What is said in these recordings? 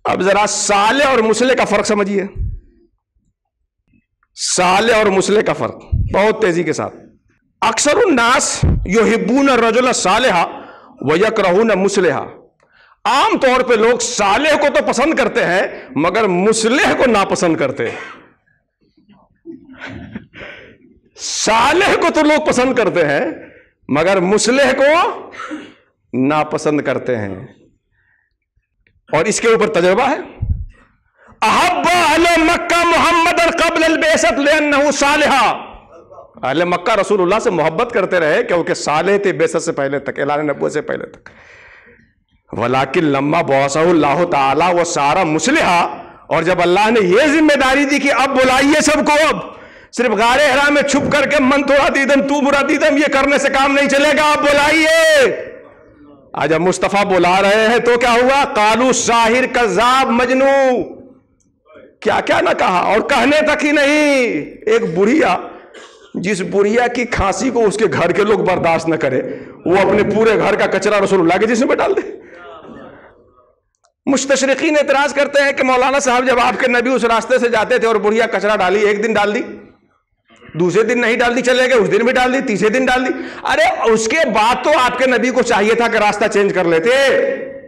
اب ذرا صالح اور مصلح کا فرق سمجھیے. صالح اور مصلح کا فرق بہت تیزی کے ساتھ. اکثر الناس یحبون الرجل الصالح ویکرہون مصلحا. عام طور پہ لوگ صالح کو تو پسند کرتے ہیں مگر مصلح کو ناپسند کرتے ہیں. صالح کو تو لوگ پسند کرتے ہیں مگر مصلح کو ناپسند کرتے ہیں. اور اس کے اوپر تجربہ ہے. احب اہل مکہ محمد قبل البعثۃ لانہ صالح. اہل مکہ رسول اللہ سے محبت کرتے رہے کیونکہ صالح تھے بعثت سے پہلے تک، اعلان نبوت سے پہلے تک. ولیکن لما بعثہ اللہ تعالی وصار مصلحا، اور جب اللہ نے یہ ذمہ داری دی کہ اب بلائیے سب کو، اب صرف غار حرا میں چھپ کر کے من تھوڑا دیدم تو برا دیدم یہ کرنے سے کام نہیں چلے گا، اب بلائیے. آج اب مصطفیٰ بلا رہے ہیں تو کیا ہوا؟ قالوا ساحر کذاب مجنون، کیا کیا نہ کہا. اور کہنے تک ہی نہیں، ایک بڑھیا، جس بڑھیا کی کھانسی کو اس کے گھر کے لوگ برداشت نہ کرے، وہ اپنے پورے گھر کا کچرا رسول اللہ کے جسم میں ڈال دے. مستشرقین اعتراض کرتے ہیں کہ مولانا صاحب جب آپ کے نبی اس راستے سے جاتے تھے اور بڑھیا کچرا ڈالی، ایک دن ڈال دی، دوسرے دن نہیں ڈال دی، چلے گئے، اس دن بھی ڈال دی، تیسرے دن ڈال دی. ارے اس کے بعد تو آپ کے نبی کو چاہیے تھا کہ راستہ چینج کر لیتے.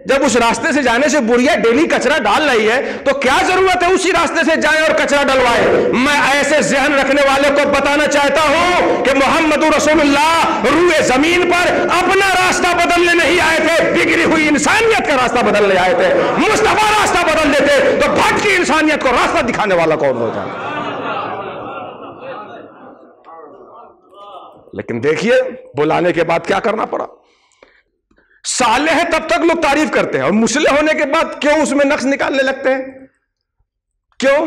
جب اس راستے سے جانے سے بڑھیا ڈیلی کچرا ڈال رہی ہے تو کیا ضرورت ہے اسی راستے سے جائیں اور کچرا ڈلوائے. میں ایسے ذہن رکھنے والے کو بتانا چاہتا ہوں کہ محمد رسول اللہ روئے زمین پر اپنا راستہ بدلنے نہیں آئے تھے، بگڑی ہوئی انسانیت کا راستہ بدلنے آئے تھے. مصطفیٰ راستہ بدل دیتے تو بھٹکی انسانیت کو راستہ دکھانے والا کون ہوتا. لیکن دیکھیے بلانے کے بعد کیا کرنا پڑا. صالح ہے تب تک لوگ تعریف کرتے ہیں اور مصلح ہونے کے بعد کیوں اس میں نقص نکالنے لگتے ہیں؟ کیوں؟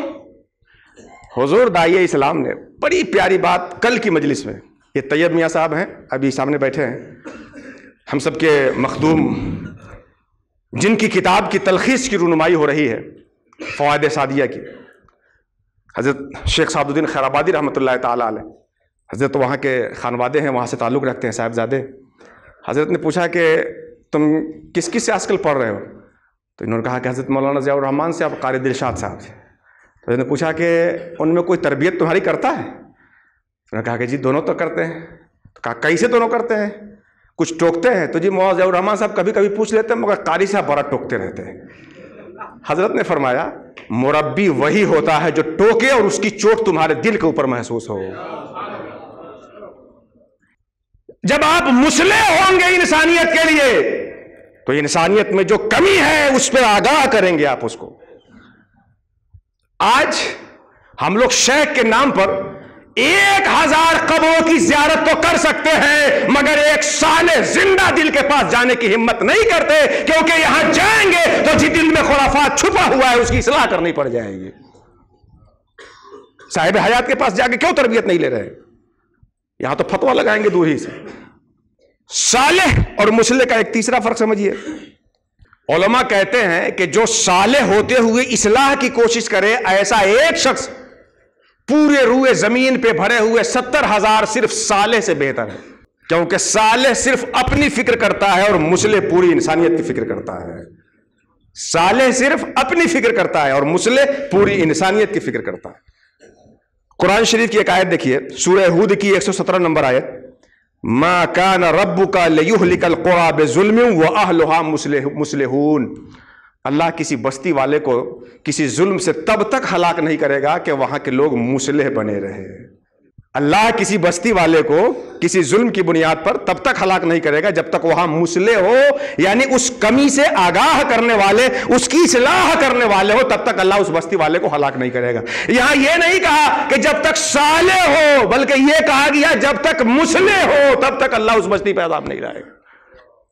حضور داعیہ اسلام نے بڑی پیاری بات کل کی مجلس میں، یہ طیب میاں صاحب ہیں ابھی سامنے بیٹھے ہیں، ہم سب کے مخدوم، جن کی کتاب کی تلخیص کی رونمائی ہو رہی ہے فوائد سعدیہ کی، حضرت شیخ سعد الدین خیرآبادی رحمۃ اللہ تعالی علیہ. حضرت وہاں کے خانوادے ہیں، وہاں سے تعلق رکھتے ہیں، صاحبزادے. حضرت نے پوچھا کہ تم کس کس سے آج کل پڑھ رہے ہو؟ تو انہوں نے کہا کہ حضرت مولانا ضیاء الرحمن سے، آپ قاری دلشاد صاحب سے. تو حضرت نے پوچھا کہ ان میں کوئی تربیت تمہاری کرتا ہے؟ انہوں نے کہا کہ جی دونوں تو کرتے ہیں. تو کہا کیسے دونوں کرتے ہیں؟ کچھ ٹوکتے ہیں؟ تو جی مولانا ضیاء الرحمن صاحب کبھی کبھی پوچھ لیتے ہیں مگر قاری صاحب بڑا ٹوکتے رہتے ہیں. حضرت نے فرمایا مربی وہی ہوتا ہے جو ٹوکے اور اس کی چوٹ تمہارے دل کے اوپر محسوس ہو. جب آپ مصلح ہوں گے انسانیت کے لیے تو انسانیت میں جو کمی ہے اس پہ آگاہ کریں گے آپ اس کو. آج ہم لوگ شیخ کے نام پر 1000 قبروں کی زیارت تو کر سکتے ہیں مگر ایک صالح زندہ دل کے پاس جانے کی ہمت نہیں کرتے، کیونکہ یہاں جائیں گے تو جس دل میں خرافات چھپا ہوا ہے اس کی اصلاح کرنی پڑ جائے گی. صاحب حیات کے پاس جا کے کیوں تربیت نہیں لے رہے؟ یہاں تو فتویٰ لگائیں گے دور ہی سے. صالح اور مصلح کا ایک تیسرا فرق سمجھیے. علماء کہتے ہیں کہ جو صالح ہوتے ہوئے اصلاح کی کوشش کرے، ایسا ایک شخص پورے روئے زمین پہ بھرے ہوئے 70,000 صرف صالح سے بہتر ہے. کیونکہ صالح صرف اپنی فکر کرتا ہے اور مصلح پوری انسانیت کی فکر کرتا ہے. صالح صرف اپنی فکر کرتا ہے اور مصلح پوری انسانیت کی فکر کرتا ہے. قرآن شریف کی ایک آیت دیکھیے، سورہ ہود کی 117 نمبر آیت، ما کان ربک لیہلک القری بظلم واہلھا مصلحون. اللہ کسی بستی والے کو کسی ظلم سے تب تک ہلاک نہیں کرے گا کہ وہاں کے لوگ مصلح بنے رہے. اللہ کسی بستی والے کو کسی ظلم کی بنیاد پر تب تک ہلاک نہیں کرے گا جب تک وہاں مصلح ہو، یعنی اس کمی سے آگاہ کرنے والے، اس کی اصلاح کرنے والے ہو، تب تک اللہ اس بستی والے کو ہلاک نہیں کرے گا. یہاں یہ نہیں کہا کہ جب تک صالح ہو، بلکہ یہ کہا گیا جب تک مصلح ہو تب تک اللہ اس بستی پہ عذاب نہیں لائے گا.